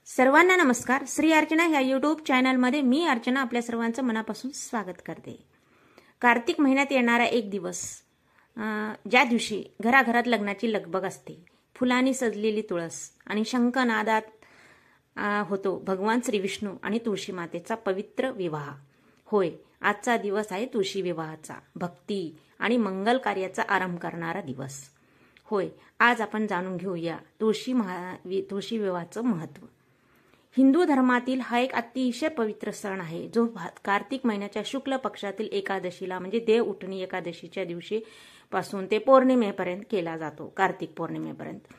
सर्वांना नमस्कार. श्री अर्चना ह्या यूट्यूब चॅनलमध्ये मी अर्चना आपल्या सर्वांचं मनापासून स्वागत करते. कार्तिक महिन्यात येणारा एक दिवस, ज्या दिवशी घराघरात लग्नाची लगबग असते, फुलांनी सजलेली तुळस आणि शंखनादात होतो भगवान श्री विष्णू आणि तुळशी मातेचा पवित्र विवाह. होय, आजचा दिवस आहे तुळशी विवाहाचा, भक्ती आणि मंगल कार्याचा आरंभ करणारा दिवस. होय, आज आपण जाणून घेऊया तुळशी विवाहाचं महत्त्व. हिंदू धर्मातील हा एक अतिशय पवित्र सण आहे, जो कार्तिक महिन्याच्या शुक्ल पक्षातील एकादशीला म्हणजे देव उठणी एकादशीच्या दिवशी पासून ते पौर्णिमेपर्यंत केला जातो. कार्तिक पौर्णिमेपर्यंत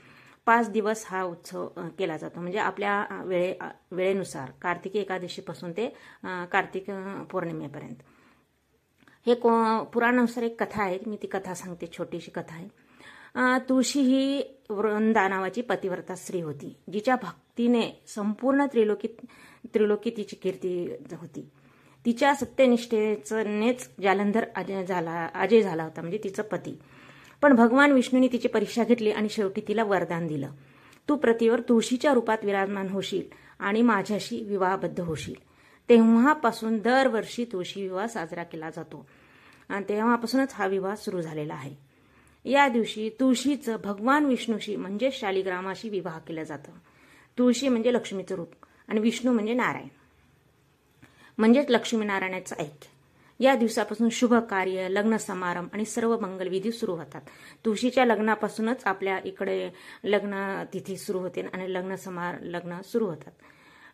5 दिवस हा उत्सव केला जातो. म्हणजे आपल्या वेळेनुसार कार्तिक एकादशीपासून ते कार्तिक पौर्णिमेपर्यंत. हे पुराणानुसार एक कथा आहे, मी ती कथा सांगते. छोटीशी कथा आहे. तुळशी ही वृंदा नावाची पतिव्रता स्त्री होती, जिच्या भक्तीने संपूर्ण त्रिलोकी तिची कीर्ती होती. तिच्या सत्यनिष्ठेनेच जालंधर अजय झाला होता, म्हणजे तिचा पती. पण भगवान विष्णूंनी तिची परीक्षा घेतली आणि शेवटी तिला वरदान दिलं, तू पृथ्वीवर तुळशीच्या रूपात विराजमान होशील आणि माझ्याशी विवाहबद्ध होशील. तेव्हापासून दरवर्षी तुळशी विवाह साजरा केला जातो आणि तेव्हापासूनच हा विवाह सुरू झालेला आहे. या दिवशी तुळशीचं भगवान विष्णूशी म्हणजे शालिग्रामाशी विवाह केला जातो. तुळशी म्हणजे लक्ष्मीचं रूप आणि विष्णू म्हणजे नारायण, म्हणजेच लक्ष्मीनारायणाचं ऐक्य. या दिवसापासून शुभ कार्य, लग्न समारंभ आणि सर्व मंगलविधी सुरू होतात. तुळशीच्या लग्नापासूनच आपल्या इकडे लग्न तिथी सुरू होते आणि लग्न सुरू होतात.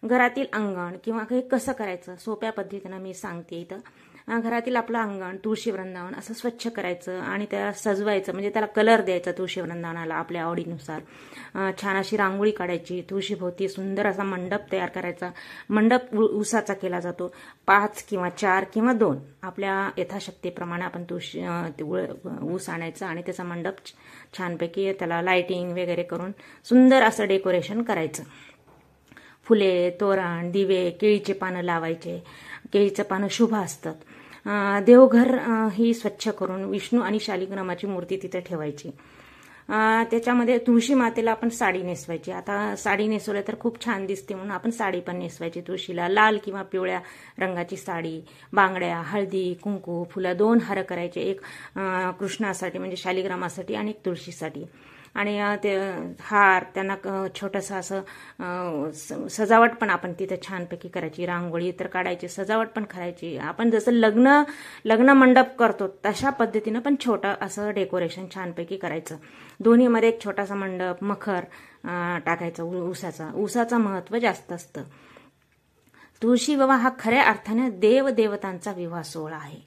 घरातील अंगण किंवा काही कसं करायचं सोप्या पद्धतीनं मी सांगते. इथं घरातील आपलं अंगण तुळशी वृंदावन असं स्वच्छ करायचं आणि त्याला सजवायचं, म्हणजे त्याला कलर द्यायचा तुळशी वृंदावनाला आपल्या आवडीनुसार. छान अशी रांगोळी काढायची, तुळशीभोवती सुंदर असा मंडप तयार करायचा. मंडप उसाचा केला जातो. 5 किंवा 4 किंवा 2 आपल्या यथाशक्तीप्रमाणे आपण ऊस आणायचं आणि त्याचा मंडप छानपैकी त्याला लाइटिंग वगैरे करून सुंदर असं डेकोरेशन करायचं. फुले, तोरण, दिवे, केळीचे पानं लावायचे. केळीचं पानं शुभ असतात. देवघर ही स्वच्छ करून विष्णू आणि शालिग्रामाची मूर्ती तिथे ठेवायची. त्याच्यामध्ये तुळशी मातेला आपण साडी नेसवायची. आता साडी नेसवलं तर खूप छान दिसते म्हणून आपण साडी पण नेसवायची. तुळशीला लाल किंवा पिवळ्या रंगाची साडी, बांगड्या, हळदी, कुंकू, फुलं 2 हार करायचे. एक कृष्णासाठी म्हणजे शालिग्रामासाठी आणि एक तुळशीसाठी. आणि ते हार त्यांना छोटंसं असं सजावट पण आपण तिथे छानपैकी करायची. रांगोळी तर काढायची, सजावट पण करायची. आपण जसं लग्न मंडप करतो तशा पद्धतीनं पण छोटं असं डेकोरेशन छानपैकी करायचं. दोन्हीमध्ये एक छोटासा मंडप, मखर टाकायचं ऊसाचं महत्त्व जास्त असतं. तुळशी विवाह हा खऱ्या अर्थाने देवदेवतांचा विवाह सोहळा आहे.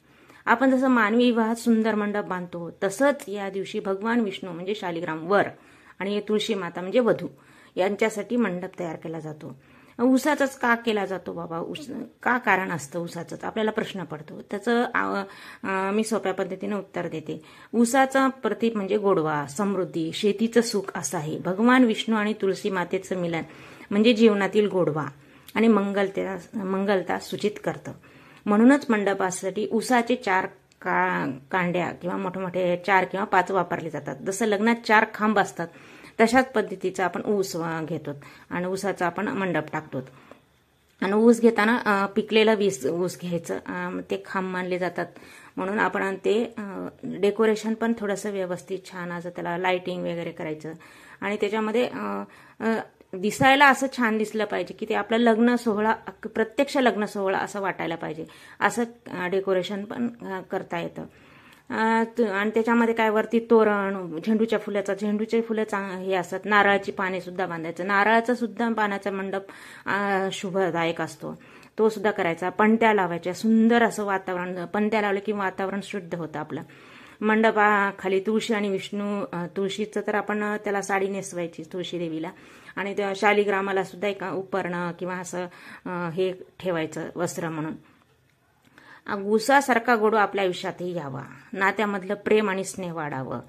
आपण जसं मानवी विवाहात सुंदर मंडप बांधतो तसंच या दिवशी भगवान विष्णू म्हणजे शालिग्राम वर आणि तुळशी माता म्हणजे वधू यांच्यासाठी मंडप तयार केला जातो. ऊसाचाच का केला जातो बाबा? का कारण असतं ऊसाचंच? आपल्याला प्रश्न पडतो. त्याचं मी सोप्या पद्धतीने उत्तर देते. ऊसाचा प्रतीक म्हणजे गोडवा, समृद्धी, शेतीचं सुख असं आहे. भगवान विष्णू आणि तुळशी मातेचं मिलन म्हणजे जीवनातील गोडवा आणि मंगलता सूचित करतं. म्हणूनच मंडपासाठी ऊसाचे 4 कांड्या किंवा मोठे 4 किंवा 5 वापरले जातात. जसं लग्नात 4 खांब असतात तशाच पद्धतीचा आपण ऊस घेतो आणि ऊसाचा आपण मंडप टाकतो. आणि ऊस घेताना पिकलेला ऊस घ्यायचं, ते खांब मानले जातात. म्हणून आपण ते डेकोरेशन पण थोडंसं व्यवस्थित छान असं त्याला लाइटिंग वगैरे करायचं आणि त्याच्यामध्ये दिसायला असं छान दिसलं पाहिजे की ते आपलं लग्न सोहळा, प्रत्यक्ष लग्न सोहळा असं वाटायला पाहिजे. असं डेकोरेशन पण करता येतं. आणि त्याच्यामध्ये काय वरती तोरण, झेंडूचे फुलं हे असतात. नारळाची पाने सुद्धा बांधायचं. नारळाचा सुद्धा पानाचा मंडप शुभदायक असतो, तो सुद्धा करायचा. पणत्या लावायच्या. सुंदर असं वातावरण, पणत्या लावलं की वातावरण शुद्ध होतं आपलं. मंडपाखाली तुळशी आणि विष्णू, तुळशीचं तर आपण त्याला साडी नेसवायची तुळशी देवीला आणि त्या शालिग्रामाला सुद्धा एक उपरणं किंवा असं हे ठेवायचं वस्त्र म्हणून. ऊसासारखा गोडवा आपल्या आयुष्यातही यावा, नात्यामधलं प्रेम आणि स्नेह वाढावं,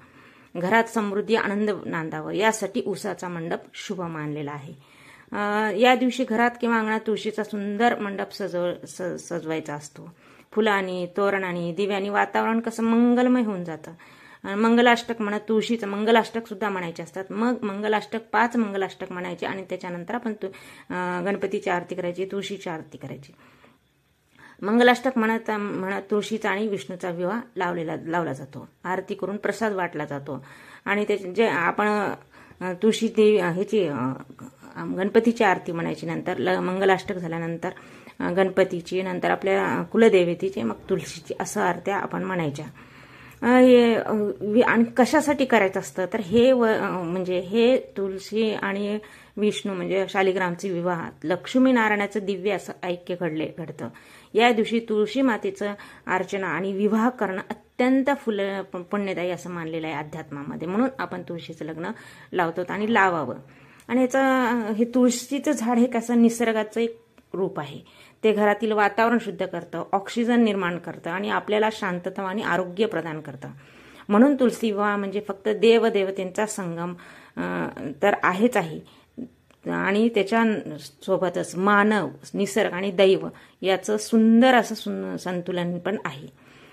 घरात समृद्धी आनंद नांदावं, यासाठी ऊसाचा मंडप शुभ मानलेला आहे. या दिवशी घरात किंवा अंगणात तुळशीचा सुंदर मंडप सजवायचा असतो. फुलांनी, तोरणांनी, दिव्यांनी वातावरण कसं मंगलमय होऊन जातं. मंगलाष्टक म्हणत तुळशीचं मंगलाष्टक सुद्धा म्हणायचे असतात. मग मंगलाष्टक 5 मंगलाष्टक म्हणायचे आणि त्याच्यानंतर आपण गणपतीची आरती करायची, तुळशीची आरती करायची. मंगलाष्टक म्हणत तुळशीचा आणि विष्णूचा विवाह लावला जातो. आरती करून प्रसाद वाटला जातो आणि त्याचे जे आपण तुळशी देवी ह्याची गणपतीची आरती म्हणायची. नंतर मंगलाष्टक झाल्यानंतर गणपतीची, नंतर आपल्या कुलदेवतेची, मग तुळशीची, असं आरत्या आपण म्हणायच्या. आणि कशासाठी करायचं असतं तर म्हणजे हे तुळशी आणि विष्णू म्हणजे शालिग्रामचे विवाहात लक्ष्मीनारायणाचं दिव्य असं ऐक्य घडतं. या दिवशी तुळशी मातेचं अर्चना आणि विवाह करणं अत्यंत पुण्यदायी असं मानलेलं आहे अध्यात्मामध्ये. म्हणून आपण तुळशीचं लग्न लावतो आणि लावावं. आणि हे तुळशीचं झाड हे कसं निसर्गाचं एक रूप आहे. ते घरातील वातावरण शुद्ध करतं, ऑक्सिजन निर्माण करतं आणि आपल्याला शांतता आणि आरोग्य प्रदान करतं. म्हणून तुळशी विवाह म्हणजे फक्त देवदेवतेंचा संगम तर आहेच आहे, आणि त्याच्या सोबतच मानव, निसर्ग आणि दैव याचं सुंदर असं संतुलन पण आहे.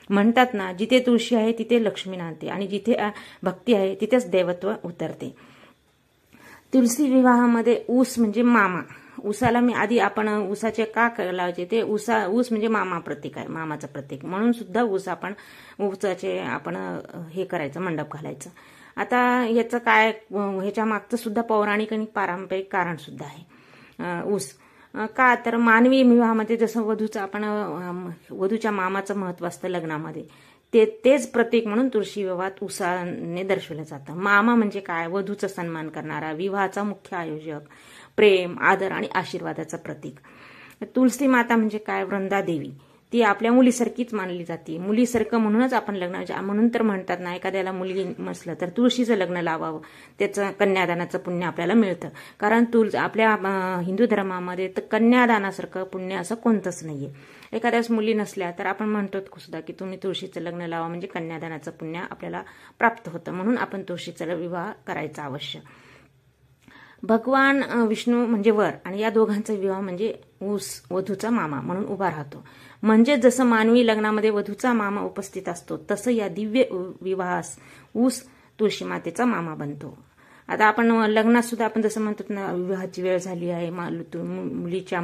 म्हणतात ना, जिथे तुळशी आहे तिथे लक्ष्मी नांदते आणि जिथे भक्ती आहे तिथेच देवत्व उतरते. तुळशी विवाहामध्ये ऊस म्हणजे मामा. ऊसाला मी आधी आपण ऊसाचे का लावायचे, ते ऊस म्हणजे मामा प्रतीक आहे, मामाचं प्रतीक म्हणून सुद्धा ऊसाचे आपण हे करायचं, मंडप घालायचं. आता ह्याचं काय, ह्याच्या मागचं सुद्धा पौराणिक आणि पारंपरिक कारण सुद्धा आहे. ऊस का तर मानवी विवाहामध्ये जसं वधूच्या मामाचं महत्व असतं लग्नामध्ये, तेच प्रतीक म्हणून तुळशी विवाहात ऊसाने दर्शवलं जातं. मामा म्हणजे काय, वधूचा सन्मान करणारा, विवाहाचा मुख्य आयोजक, प्रेम, आदर आणि आशीर्वादाचं प्रतीक. तुळशी माता म्हणजे काय, वृंदादेवी. ती आपल्या मुलीसारखीच मानली जाते. मुलीसारखं म्हणूनच आपण म्हणून तर म्हणतात ना, एखाद्याला मुलगी नसलं तर तुळशीचं लग्न लावावं, त्याचं कन्यादानाचं पुण्य आपल्याला मिळतं. कारण आपल्या हिंदू धर्मामध्ये तर कन्यादानासारखं पुण्य असं कोणतंच नाहीये. एखाद्याच मुली नसल्या तर आपण म्हणतो सुद्धा की तुम्ही तुळशीचं लग्न लावा, म्हणजे कन्यादानाचं पुण्य आपल्याला प्राप्त होतं. म्हणून आपण तुळशीचा विवाह करायचा अवश्य. भगवान विष्णू म्हणजे वर आणि या दोघांचा विवाह म्हणजे ऊस, वधूचा मामा म्हणून उभा राहतो. म्हणजे जसं मानवी लग्नामध्ये वधूचा मामा उपस्थित असतो, तसं या दिव्य विवाहास ऊस तुळशी मातेचा मामा बनतो. आता आपण लग्नात सुद्धा आपण जसं म्हणतो ना, विवाहाची वेळ झाली आहे, मुलीचे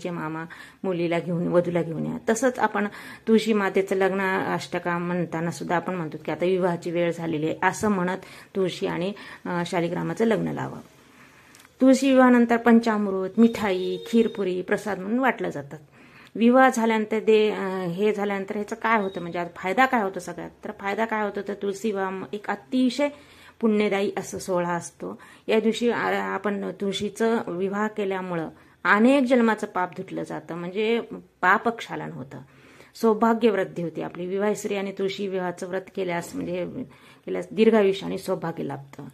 मामा मुलीला घेऊन, वधूला घेऊन या. तसंच आपण तुळशी मातेचं लग्न अष्टका म्हणताना सुद्धा आपण म्हणतो की आता विवाहाची वेळ झालेली आहे, असं म्हणत तुळशी आणि शालिग्रामाचं लग्न लावावं. तुळशी विवाहानंतर पंचामृत, मिठाई, खीरपुरी प्रसाद म्हणून वाटलं जातात. विवाह झाल्यानंतर हे झाल्यानंतर ह्याचं काय होतं, म्हणजे फायदा काय होतो सगळ्यात, तर फायदा काय होतो तर तुळशी विवाह एक अतिशय पुण्यदायी असं सोहळा असतो. या दिवशी आपण तुळशीचं विवाह केल्यामुळं अनेक जन्माचं पाप धुतलं जातं, म्हणजे पापक्षालन होतं, सौभाग्य वृद्धी होते. आपली विवाह स्त्री आणि तुळशी विवाहाचं व्रत केल्यास दीर्घायुष्य आणि सौभाग्य लाभतं.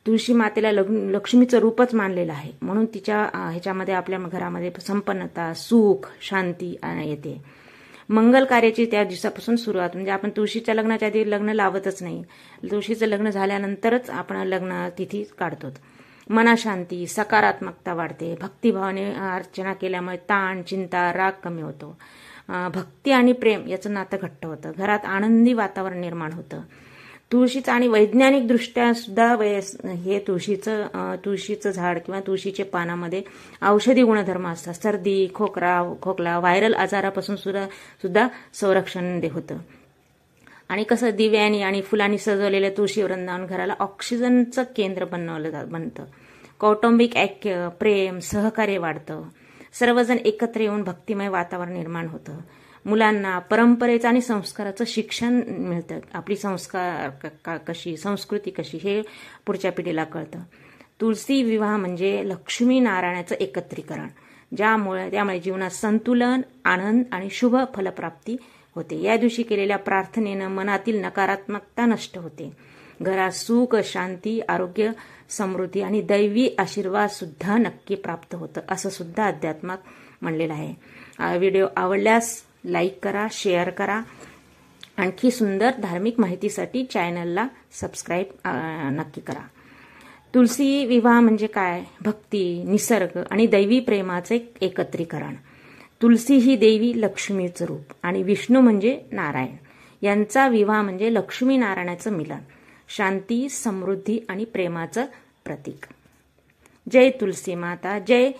तुळशी मातेला लक्ष्मीचं रूपच मानलेलं आहे, म्हणून तिच्या ह्याच्यामध्ये आपल्या घरामध्ये संपन्नता, सुख, शांती येते. मंगल कार्याची त्या दिवसापासून सुरुवात, म्हणजे आपण तुळशीच्या लग्नाच्या आधी लग्न लावतच नाही, तुळशीचं लग्न झाल्यानंतरच आपण लग्न तिथी काढतो. मनाशांती, सकारात्मकता वाढते. भक्तिभावाने अर्चना केल्यामुळे ताण, चिंता, राग कमी होतो. भक्ती आणि प्रेम याचं नातं घट्ट होतं. घरात आनंदी वातावरण निर्माण होतं. तुळशीचं आणि वैज्ञानिक दृष्ट्या सुद्धा हे तुळशीचं झाड किंवा तुळशीच्या पानामध्ये औषधी गुणधर्म असतात. सर्दी, खोकला, व्हायरल आजारापासून सुद्धा संरक्षण होतं. आणि कसं दिव्यानी आणि फुलांनी सजवलेल्या तुळशी वृंदावन घराला ऑक्सिजनचं केंद्र बनतं. कौटुंबिक ऐक्य, प्रेम, सहकार्य वाढतं. सर्वजण एकत्र येऊन भक्तिमय वातावरण निर्माण होतं. मुलांना परंपरेचं आणि संस्काराचं शिक्षण मिळतं. आपली संस्कृती कशी हे पुढच्या पिढीला कळतं. तुळशी विवाह म्हणजे लक्ष्मी नारायणाचं एकत्रीकरण, त्यामुळे जीवनात संतुलन, आनंद आणि शुभ फलप्राप्ती होते. या दिवशी केलेल्या प्रार्थनेनं मनातील नकारात्मकता नष्ट होते. घरात सुख, शांती, आरोग्य, समृद्धी आणि दैवी आशीर्वाद सुद्धा नक्की प्राप्त होतं, असं सुद्धा अध्यात्मात म्हणलेलं आहे. व्हिडिओ आवडल्यास लाईक करा, शेअर करा. आणखी सुंदर धार्मिक माहितीसाठी चॅनलला सबस्क्राईब नक्की करा. तुळशी विवाह म्हणजे काय, भक्ती, निसर्ग आणि दैवी प्रेमाचे एकत्रीकरण. तुळशी ही देवी लक्ष्मीचं रूप आणि विष्णू म्हणजे नारायण यांचा विवाह म्हणजे लक्ष्मीनारायणाचं मिलन, शांती, समृद्धी आणि प्रेमाचं प्रतीक. जय तुलसी माता, जय